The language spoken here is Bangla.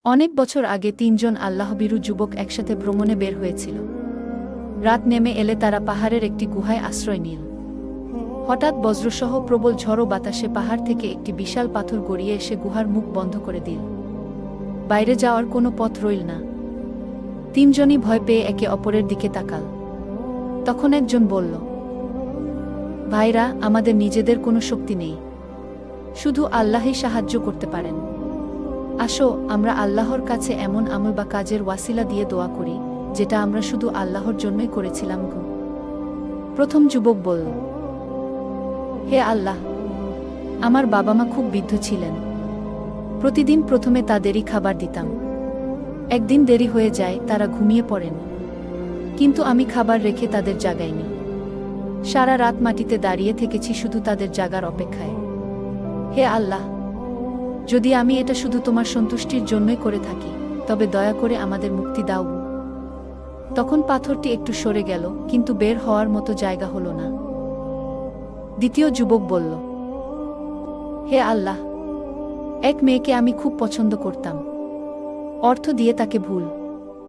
অনেক বছর আগে তিনজন আল্লাহভীরু যুবক একসাথে ভ্রমণে বের হয়েছিল। রাত নেমে এলে তারা পাহাড়ের একটি গুহায় আশ্রয় নিল। হঠাৎ বজ্রসহ প্রবল ঝড়ো বাতাসে পাহাড় থেকে একটি বিশাল পাথর গড়িয়ে এসে গুহার মুখ বন্ধ করে দিল। বাইরে যাওয়ার কোনো পথ রইল না। তিনজনই ভয় পেয়ে একে অপরের দিকে তাকাল। তখন একজন বলল, ভাইরা, আমাদের নিজেদের কোনো শক্তি নেই, শুধু আল্লাহই সাহায্য করতে পারেন। আসো, আমরা আল্লাহর কাছে এমন আমল বা কাজের ওয়াসিলা দিয়ে দোয়া করি যেটা আমরা শুধু আল্লাহর জন্যই করেছিলাম। প্রথম যুবক বলল, হে আল্লাহ, আমার বাবা মা খুব বৃদ্ধ ছিলেন। প্রতিদিন প্রথমে তাদেরই খাবার দিতাম। একদিন দেরি হয়ে যায়, তারা ঘুমিয়ে পড়েন, কিন্তু আমি খাবার রেখে তাদের জাগাইনি। সারা রাত মাটিতে দাঁড়িয়ে থেকেছি শুধু তাদের জাগার অপেক্ষায়। হে আল্লাহ, যদি আমি এটা শুধু তোমার সন্তুষ্টির জন্যই করে থাকি, তবে দয়া করে আমাদের মুক্তি দাও। তখন পাথরটি একটু সরে গেল, কিন্তু বের হওয়ার মতো জায়গা হলো না। দ্বিতীয় যুবক বলল, হে আল্লাহ, এক মেয়েকে আমি খুব পছন্দ করতাম। অর্থ দিয়ে তাকে ভুল